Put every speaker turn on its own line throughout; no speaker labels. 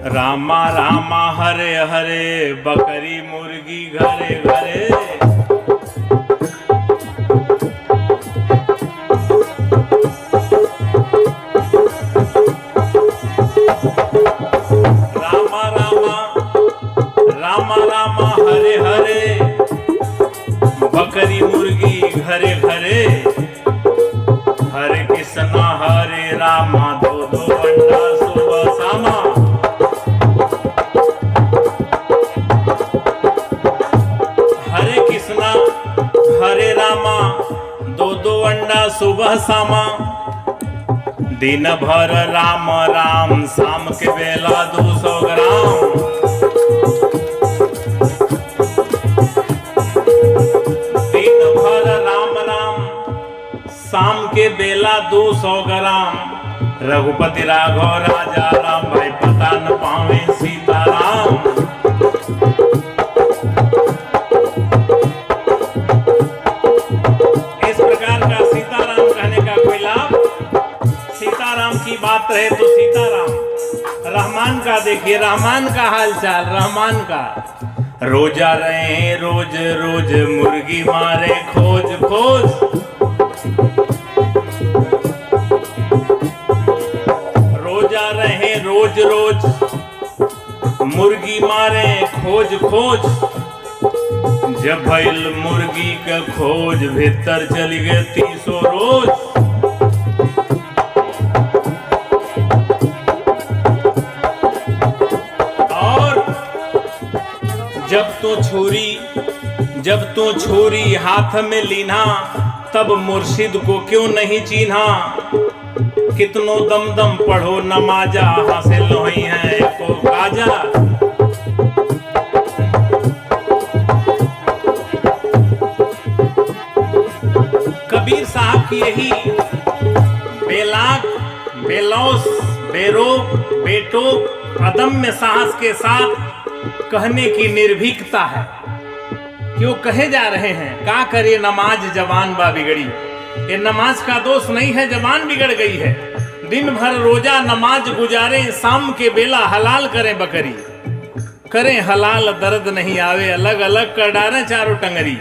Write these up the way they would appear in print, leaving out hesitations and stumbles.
रामा रामा हरे हरे, बकरी मुर्गी घरे घरे। रामा रामा रामा रामा हरे हरे, बकरी मुर्गी घरे घरे। हरे कृष्णा हरे रामा, दो दो अंडा सुबह शामा। हरे कृष्णा हरे रामा, दो दो अंडा सुबह शामा। दिन भर राम राम, शाम के बेला 200 ग्राम। दिन भर राम राम, शाम के बेला 200 ग्राम। रघुपति राघव राजा राम, भाई पता न पावे सीताराम। इस प्रकार का सीताराम कहने का कोई लाभ? सीताराम की बात रहे तो सीताराम। रहमान का देखिए, रहमान का हाल चाल, रहमान का। रोजा रहे रोज रोज, मुर्गी मारे खोज खोज। रोजा रहे रोज रोज, मुर्गी मारे खोज खोज। जब भइल मुर्गी का खोज, भीतर चली गए 300 रोज। जब तो छुरी हाथ में लीना, तब मुर्शिद को क्यों नहीं चीन्हा। कितनो दम दम पढ़ो नमाजा, हासिल नहीं है को काजा। कबीर साहब की यही बेलाक, बेलौस, बेरोक, बेटोक, अदम्य साहस के साथ कहने की निर्भीकता है। क्यों कहे जा रहे हैं, का करे नमाज जवान बा बिगड़ी। ये नमाज का दोष नहीं है, जवान बिगड़ गई है। दिन भर रोजा नमाज गुजारे, शाम के बेला हलाल करें बकरी। करें हलाल दर्द नहीं आवे, अलग अलग कर डालें चारों टंगरी।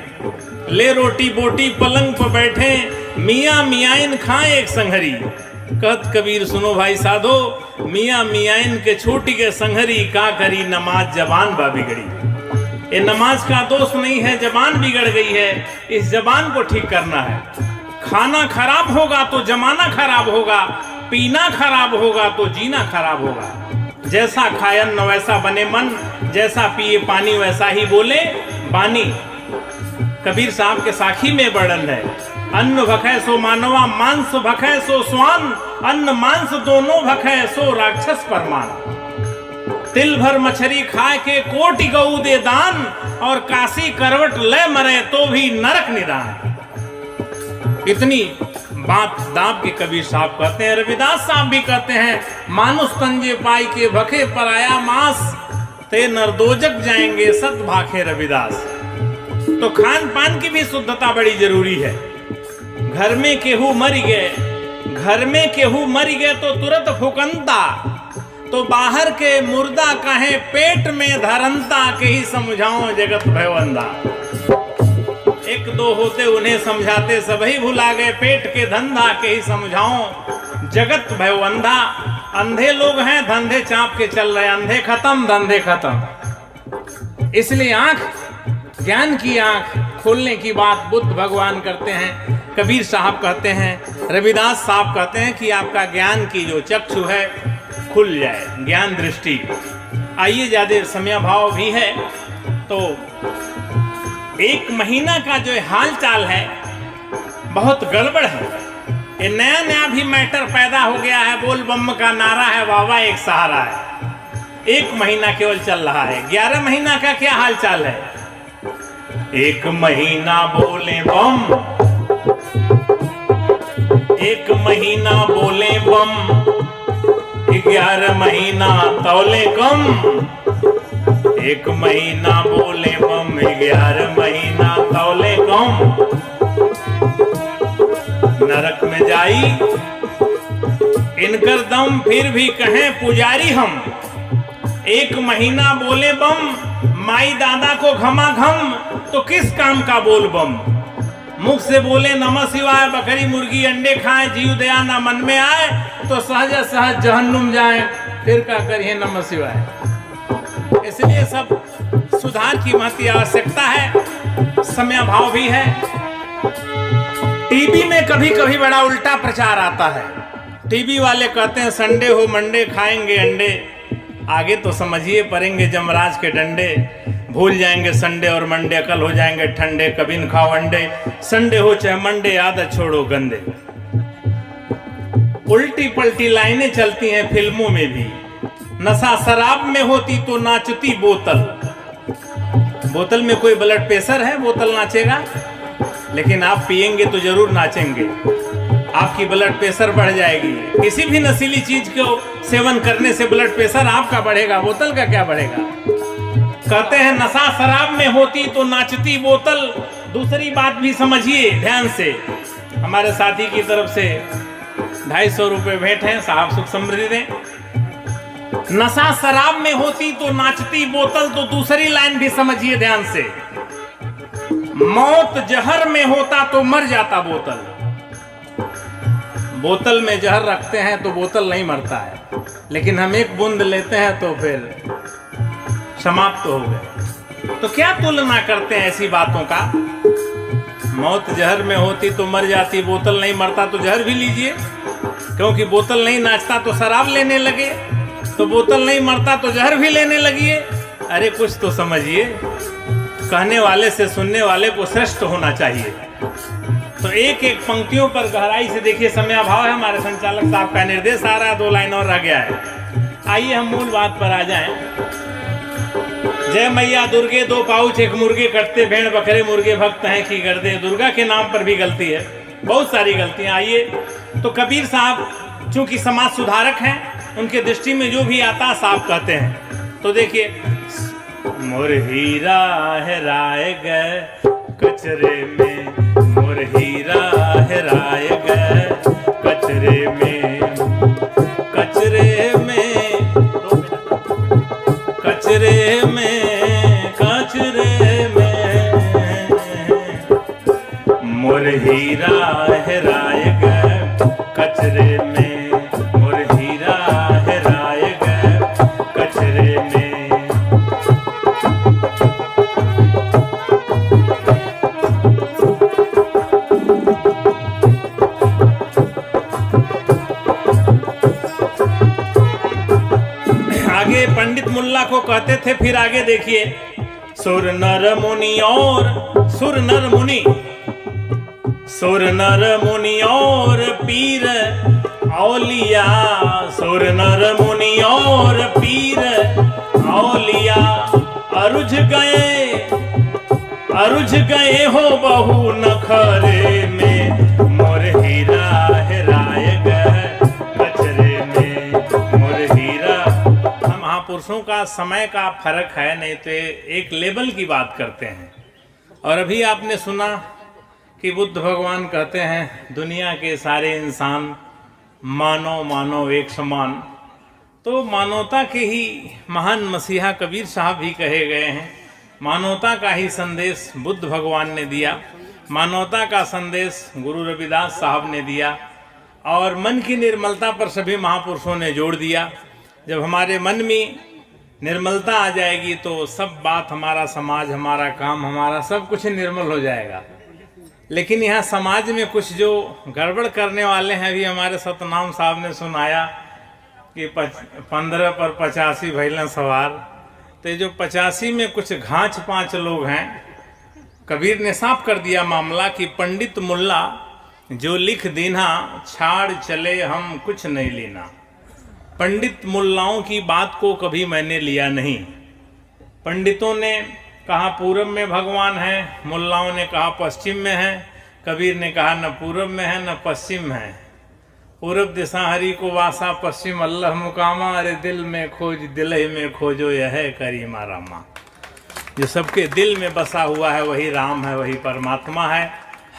ले रोटी बोटी पलंग पर बैठे, मियाँ मियाइन खाएं एक संघरी। कहत कबीर सुनो भाई साधो, मियाँ मियाइन के छोटी के संघरी। का करी नमाज जवान बा बिगड़ी। ये नमाज का दोष नहीं है, जबान बिगड़ गई है। इस जबान को ठीक करना है। खाना खराब होगा तो जमाना खराब होगा, पीना खराब होगा तो जीना खराब होगा। जैसा खाए अन्न वैसा बने मन, जैसा पिए पानी वैसा ही बोले बानी। कबीर साहब के साखी में वर्णन है, अन्न भखै सो मानवा, मांस भखै सो स्वान। अन्न मांस दोनों भखै सो राक्षस परमान। तिल भर मछली खाए के कोटि गऊ दे दान, और काशी करवट ले मरे तो भी नरक निदान। इतनी बात दाब के कबीर साहब कहते हैं। रविदास साहब भी कहते हैं, मानुष तंजे पाई के भखे पराया मांस, ते नरदोजक जाएंगे सत भाखे रविदास। तो खान पान की भी शुद्धता बड़ी जरूरी है। घर में केहू मर गए, घर में केहू मर गए तो तुरंत फुकनता। तो बाहर के मुर्दा कहे पेट में धरनता, के ही समझाओ जगत भयवंदा। एक दो होते उन्हें समझाते, सभी भुला गए पेट के धंधा, के ही समझाओ जगत भयवंदा। अंधे लोग हैं, धंधे चाप के चल रहे, अंधे खत्म धंधे खत्म। इसलिए आंख, ज्ञान की आंख खोलने की बात बुद्ध भगवान करते हैं, कबीर साहब कहते हैं, रविदास साहब कहते हैं कि आपका ज्ञान की जो चक्षु है खुल जाए, ज्ञान दृष्टि। आइए, ज्यादा समय भाव भी है तो एक महीना का जो हाल चाल है बहुत गड़बड़ है। ये नया नया भी मैटर पैदा हो गया है। बोल बम का नारा है, वावा एक सहारा है। एक महीना केवल चल रहा है, 11 महीना का क्या हाल चाल है। एक महीना बोले बम, एक महीना बोले बम, 11 महीना तौले कम। एक महीना बोले बम, 11 महीना तौले कम। नरक में जाई इनकर दम, फिर भी कहें पुजारी हम। एक महीना बोले बम, माई दादा को घमा घम, तो किस काम का बोल बम। मुख से बोले नमः शिवाय, बकरी मुर्गी अंडे खाएं, जीव दया ना मन में आए, तो सहज सहज जहन्नुम जाए, फिर क्या करिए नमः शिवाय। इसलिए सब सुधार की महती आवश्यकता है, समयाभाव भी है। टीवी में कभी कभी बड़ा उल्टा प्रचार आता है। टीवी वाले कहते हैं संडे हो मंडे खाएंगे अंडे, आगे तो समझिए पड़ेंगे जमराज के डंडे। भूल जाएंगे संडे और मंडे, अकल हो जाएंगे ठंडे, कभी न खाओ अंडे, संडे हो चाहे मंडे, आदत छोड़ो गंदे। उल्टी पलटी लाइनें चलती हैं फिल्मों में भी। नशा शराब में होती तो नाचती बोतल। बोतल में कोई ब्लड प्रेशर है, बोतल नाचेगा? लेकिन आप पिएंगे तो जरूर नाचेंगे, आपकी ब्लड प्रेशर बढ़ जाएगी। किसी भी नशीली चीज को सेवन करने से ब्लड प्रेशर आपका बढ़ेगा, बोतल का क्या बढ़ेगा। कहते हैं नशा शराब में होती तो नाचती बोतल। दूसरी बात भी समझिए ध्यान से, हमारे साथी की तरफ से 250 रुपए भेंट है, साहब सुख समृद्धि दें। नशा शराब में होती तो नाचती बोतल, तो दूसरी लाइन भी समझिए ध्यान से। मौत जहर में होता तो मर जाता बोतल। बोतल में जहर रखते हैं तो बोतल नहीं मरता है, लेकिन हम एक बूंद लेते हैं तो फिर समाप्त हो गए। तो क्या तुलना करते हैं ऐसी बातों का। मौत जहर में होती तो मर जाती, बोतल नहीं मरता तो जहर भी लीजिए। क्योंकि बोतल नहीं नाचता तो शराब लेने लगे, तो बोतल नहीं मरता तो जहर भी लेने लगिए। अरे कुछ तो समझिए, कहने वाले से सुनने वाले को श्रेष्ठ होना चाहिए। तो एक एक पंक्तियों पर गहराई से देखिए, समयाभाव है, हमारे संचालक साहब का निर्देश आ रहा है, 2 लाइन और रह गया है। आइए हम मूल बात पर आ जाएं। जय मैया दुर्गे 2 पाउच 1 मुर्गे, कटते भेड़ बकरे मुर्गे, भक्त हैं की गर्दे। दुर्गा के नाम पर भी गलती है, बहुत सारी गलतियां। आइए, तो कबीर साहब चूंकि समाज सुधारक हैं, उनके दृष्टि में जो भी आता साहब कहते हैं। तो देखिए, मोर हीरा हेराए गए कचरे में, मोर हीरा हेराए गए कचरे में, कचरे में, कचरे में, कचरे में, मोर हीरा हेराए गए कचरे में, मोर हीरा हेराए गए कचरे में। आगे पंडित मुल्ला को कहते थे, फिर आगे देखिए, सुर नर मुनि और सुर नर मुनि, सुर नर मुनि और पीर औलिया, सुर नर मुनि और पीर औलिया, अरुझ गए हो बहु नखरे में, मोर हीरा हेराए गए कचरे में, मोर हीरा। महापुरुषों का समय का फर्क है, नहीं तो एक लेवल की बात करते हैं। और अभी आपने सुना कि बुद्ध भगवान कहते हैं दुनिया के सारे इंसान मानव मानव एक समान। तो मानवता के ही महान मसीहा कबीर साहब भी कहे गए हैं। मानवता का ही संदेश बुद्ध भगवान ने दिया, मानवता का संदेश गुरु रविदास साहब ने दिया, और मन की निर्मलता पर सभी महापुरुषों ने जोड़ दिया। जब हमारे मन में निर्मलता आ जाएगी तो सब बात, हमारा समाज, हमारा काम, हमारा सब कुछ निर्मल हो जाएगा। लेकिन यहाँ समाज में कुछ जो गड़बड़ करने वाले हैं, अभी हमारे सतनाम साहब ने सुनाया कि 15 पर 85 भैलन सवार। तो जो 85 में कुछ घाच 5 लोग हैं। कबीर ने साफ कर दिया मामला कि पंडित मुल्ला जो लिख दीना, छाड़ चले हम कुछ नहीं लेना। पंडित मुल्लाओं की बात को कभी मैंने लिया नहीं। पंडितों ने कहा पूरब में भगवान है, मुल्लाओं ने कहा पश्चिम में है। कबीर ने कहा न पूरब में है न पश्चिम है। पूरब दिशा हरि को वासा, पश्चिम अल्लाह मुकामा। अरे दिल में खोज दिल में खोजो यह है करीमा रामा। जो सबके दिल में बसा हुआ है वही राम है, वही परमात्मा है।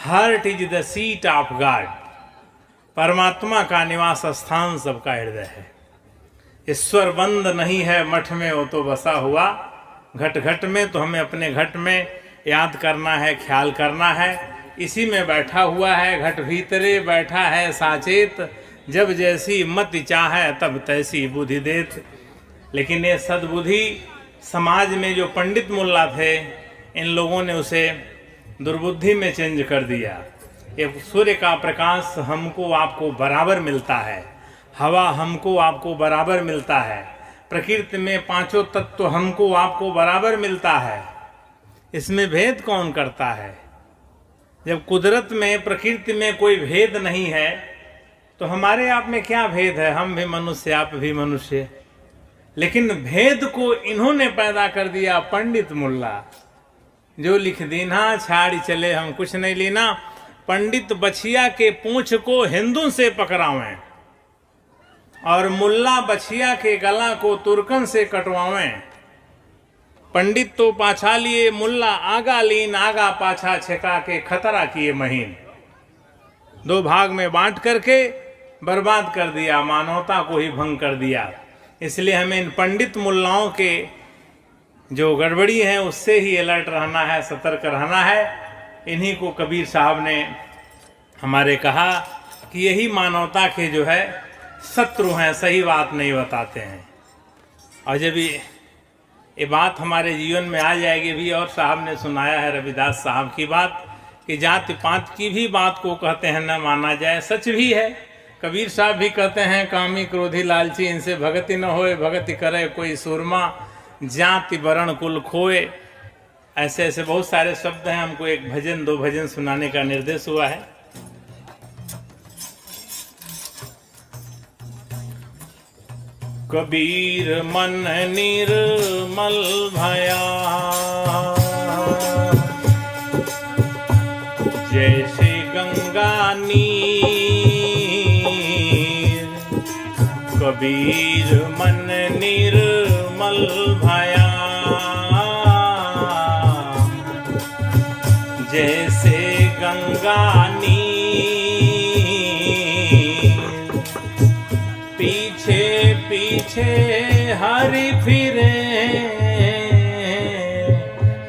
Heart is the seat of God. परमात्मा का निवास स्थान सबका हृदय है। ईश्वर बंद नहीं है मठ में वो तो बसा हुआ, घट घट में। तो हमें अपने घट में याद करना है, ख्याल करना है, इसी में बैठा हुआ है। घट भीतरे बैठा है साचेत, जब जैसी मत चाहे तब तैसी बुद्धि देत। लेकिन ये सद्बुद्धि समाज में जो पंडित मुल्ला थे, इन लोगों ने उसे दुर्बुद्धि में चेंज कर दिया। ये सूर्य का प्रकाश हमको आपको बराबर मिलता है, हवा हमको आपको बराबर मिलता है, प्रकृति में पांचों तत्व हमको आपको बराबर मिलता है। इसमें भेद कौन करता है? जब कुदरत में, प्रकृति में कोई भेद नहीं है तो हमारे आप में क्या भेद है? हम भी मनुष्य, आप भी मनुष्य। लेकिन भेद को इन्होंने पैदा कर दिया पंडित मुल्ला, जो लिख दीना छाड़ी चले हम कुछ नहीं लेना। पंडित बछिया के पूंछ को हिंदू से पकड़ावें और मुल्ला बछिया के गला को तुर्कन से कटवावें। पंडित तो पाछा लिए, मुल्ला आगा लीन, आगा पाछा छेका के खतरा किए महीन। दो भाग में बांट करके बर्बाद कर दिया, मानवता को ही भंग कर दिया। इसलिए हमें इन पंडित मुल्लाओं के जो गड़बड़ी है उससे ही अलर्ट रहना है, सतर्क रहना है। इन्हीं को कबीर साहब ने हमारे कहा कि यही मानवता के जो है शत्रु हैं, सही बात नहीं बताते हैं। और जब ये बात हमारे जीवन में आ जाएगी भी, और साहब ने सुनाया है रविदास साहब की बात कि जाति पात की भी बात को कहते हैं न माना जाए, सच भी है। कबीर साहब भी कहते हैं कामी क्रोधी लालची इनसे भगति न होए, भगति करे कोई सूरमा, जाति वर्ण कुल खोए। ऐसे ऐसे बहुत सारे शब्द हैं। हमको एक भजन, दो भजन सुनाने का निर्देश हुआ है। कबीर मन निर्मल भया, जैसे गंगा नीर। कबीर मन निर्मल भया, जैसे गंगा नीर। पीछे पीछे हरि फिरे,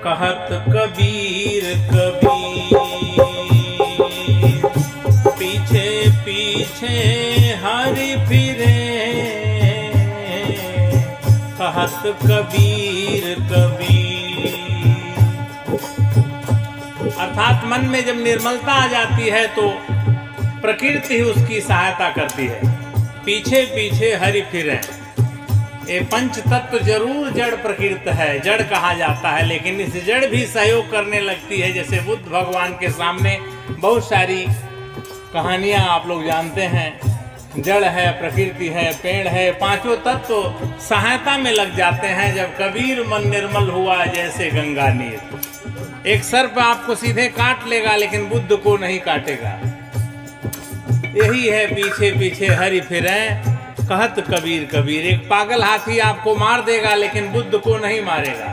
कहत कबीर कबीर। पीछे पीछे हरि फिरे, कहत कबीर कबीर। अर्थात मन में जब निर्मलता आ जाती है तो प्रकृति ही उसकी सहायता करती है। पीछे पीछे हरि फिरे। ये पंच तत्व जरूर जड़ प्रकृति है, जड़ कहा जाता है, लेकिन इस जड़ भी सहयोग करने लगती है। जैसे बुद्ध भगवान के सामने बहुत सारी कहानियां आप लोग जानते हैं। जड़ है, प्रकृति है, पेड़ है, पांचों तत्व सहायता में लग जाते हैं। जब कबीर मन निर्मल हुआ जैसे गंगा नीर। एक सर्प आपको सीधे काट लेगा लेकिन बुद्ध को नहीं काटेगा। यही है पीछे पीछे हरि फिरे, कहत कबीर कबीर। एक पागल हाथी आपको मार देगा लेकिन बुद्ध को नहीं मारेगा।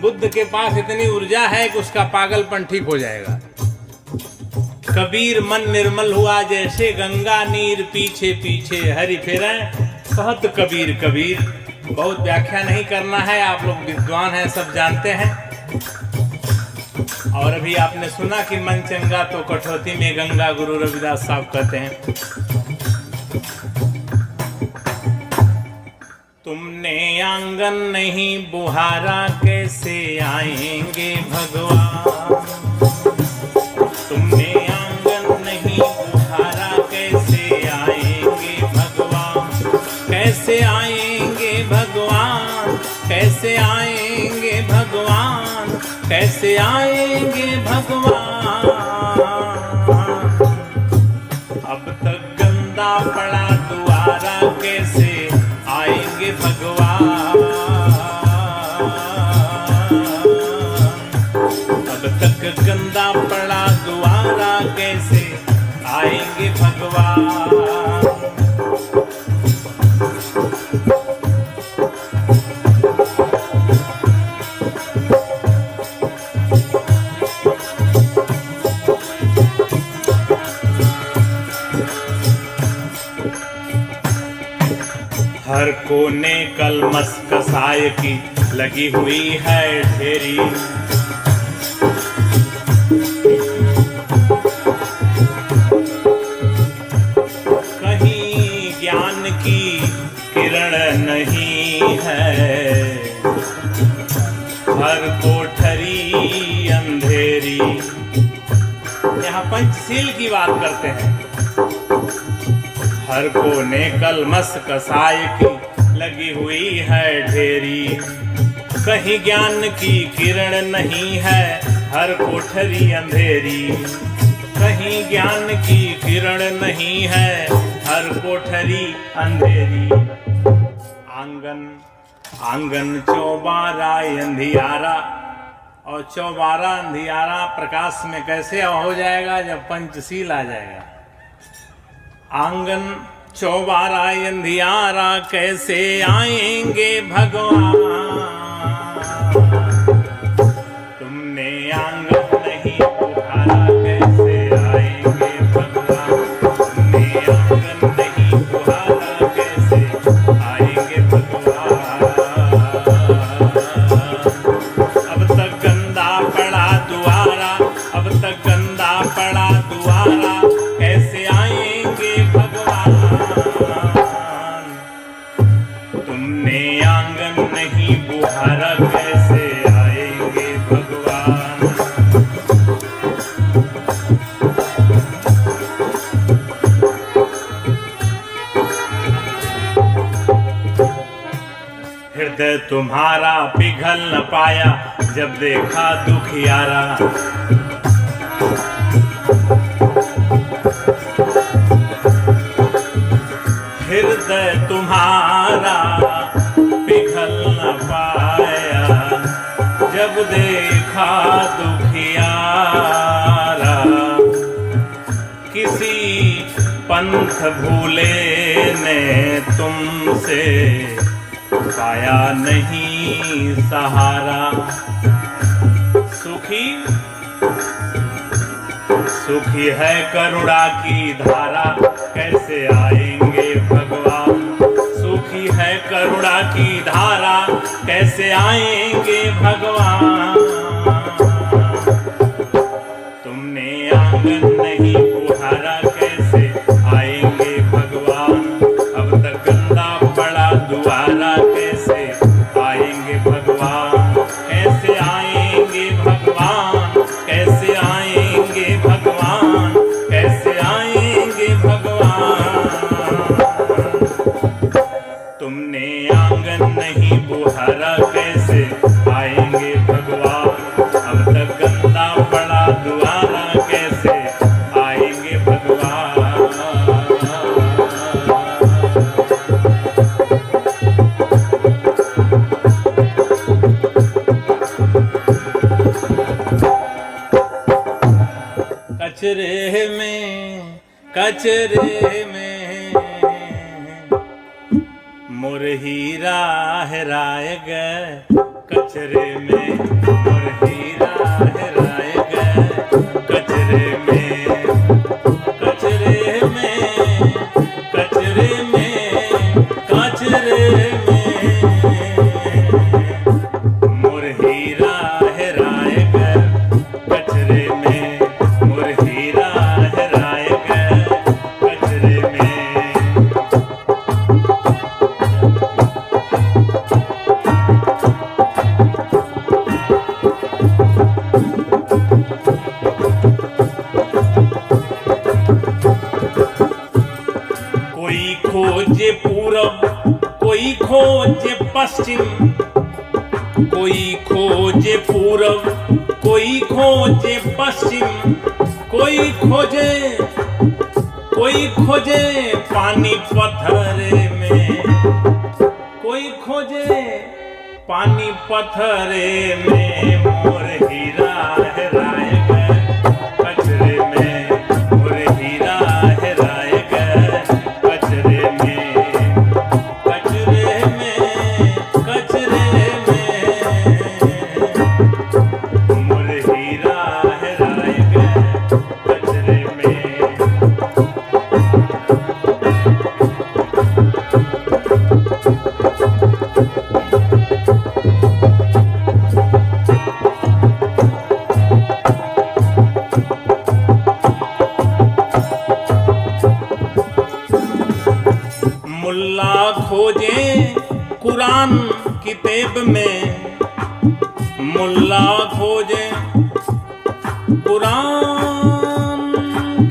बुद्ध के पास इतनी ऊर्जा है कि उसका पागलपन ठीक हो जाएगा। कबीर मन निर्मल हुआ जैसे गंगा नीर, पीछे पीछे हरि फिरे, कहत कबीर कबीर। बहुत व्याख्या नहीं करना है, आप लोग विद्वान हैं, सब जानते हैं। और अभी आपने सुना कि मन चंगा तो कठौती में गंगा, गुरु रविदास साहब कहते हैं। तुमने आंगन नहीं बुहारा, कैसे आएंगे भगवान। तुमने आंगन नहीं बुहारा, कैसे आएंगे भगवान। कैसे आएंगे भगवान, कैसे आएंगे भगवान, कैसे आएंगे भगवान। अब तक गंदा पड़ा द्वारा, कैसे आएंगे भगवान। अब तक गंदा पड़ा द्वारा, कैसे आएंगे भगवान। हर कोने कलमस कसाय की लगी हुई है ढेरी। कहीं ज्ञान की किरण नहीं है, हर कोठरी अंधेरी। यहाँ पंचशील की बात करते हैं। हर कोने कलमस कसाय की लगी हुई है ढेरी। कहीं ज्ञान की किरण नहीं है, हर कोठरी अंधेरी। कहीं ज्ञान की किरण नहीं है, हर कोठरी अंधेरी। आंगन आंगन चौबारा अंधियारा, और चौबारा अंधियारा प्रकाश में कैसे हो जाएगा? जब पंचशील आ जाएगा। आंगन चौबारा अंधियारा कैसे आएंगे भगवान? तुमने आंगन नहीं बुहारा, कैसे आएंगे भगवान? तुमने आंगन नहीं बुहारा, कैसे आएंगे भगवान? अब तक गंदा पड़ा दुआरा, अब तक गंदा पड़ा दुआरा, कैसे आएंगे भगवान? तुमने आंगन नहीं बुहारा, कैसे आएंगे भगवान? हृदय तुम्हारा पिघल न पाया, जब देखा दुखियारा। हृदय तुम्हारा पिघल न पाया, जब देखा दुखियारा। किसी पंथ भूले ने तुमसे पाया नहीं सहारा। सुखी सुखी है करुणा की धारा, कैसे आएंगे भगवान? सुखी है करुणा की धारा, कैसे आएंगे भगवान? तुमने आंगन नहीं बुहारा, कैसे आएंगे भगवान? अब तक गंदा पड़ा दुआरा, कैसे आएंगे भगवान? कैसे आएंगे भगवान? कैसे आएंगे भगवान? कैसे आएंगे भगवान? तुमने आंगन नहीं बुहारा, कैसे आएंगे भगवान? अब तक गंदा पड़ा दुआरा, कैसे आएंगे भगवान? कचरे में मोर हीरा हेराए गए। कचरे में मोर हीरा हेराए गए। कचरे में कचरे में कचरे में कचरे में मोर हीरा हेराए गए। कचरे में मोर हीरा हेराए गए। कचरे में कोई खोजे पूरब, कोई खोजे पश्चिम, कोई खोजे पूरब, कोई खोजे पश्चिम, कोई खोजे पानी पत्थरे में, कोई खोजे पानी पत्थरे में मोर हीरा हेराए गए। कचरे में मोर हीरा हेराए गए। कचरे में कचरे में कचरे में मोर हीरा हेराए गए। कचरे में मुल्ला खोजे कुरान किताब में, मुल्ला खोजे कुरान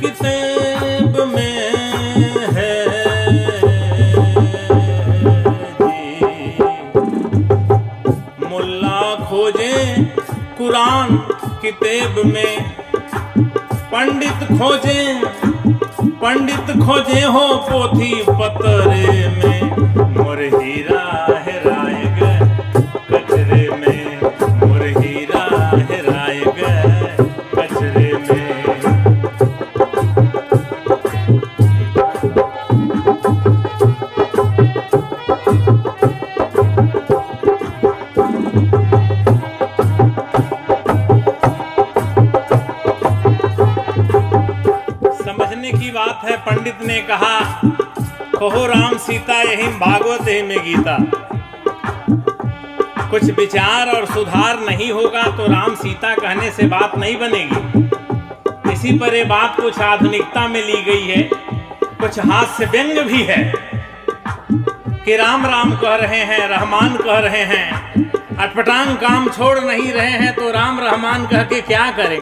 किताब में है जी। मुल्ला खोजे कुरान किताब में, पंडित खोजे हो पोथी पतरे में, मोर हीरा हेराय गए कचरे में, मोर हीरा हेराय गए कचरे में। समझने की बात है, पंडित ने कहा कहो राम सीता यही भागवत यही में गीता। कुछ विचार और सुधार नहीं होगा तो राम सीता कहने से बात नहीं बनेगी। इसी पर ये बात कुछ आधुनिकता में ली गई है, कुछ हास्य व्यंग भी है कि राम राम कह रहे हैं, रहमान कह रहे हैं, अटपटांग काम छोड़ नहीं रहे हैं, तो राम रहमान कह के क्या करें।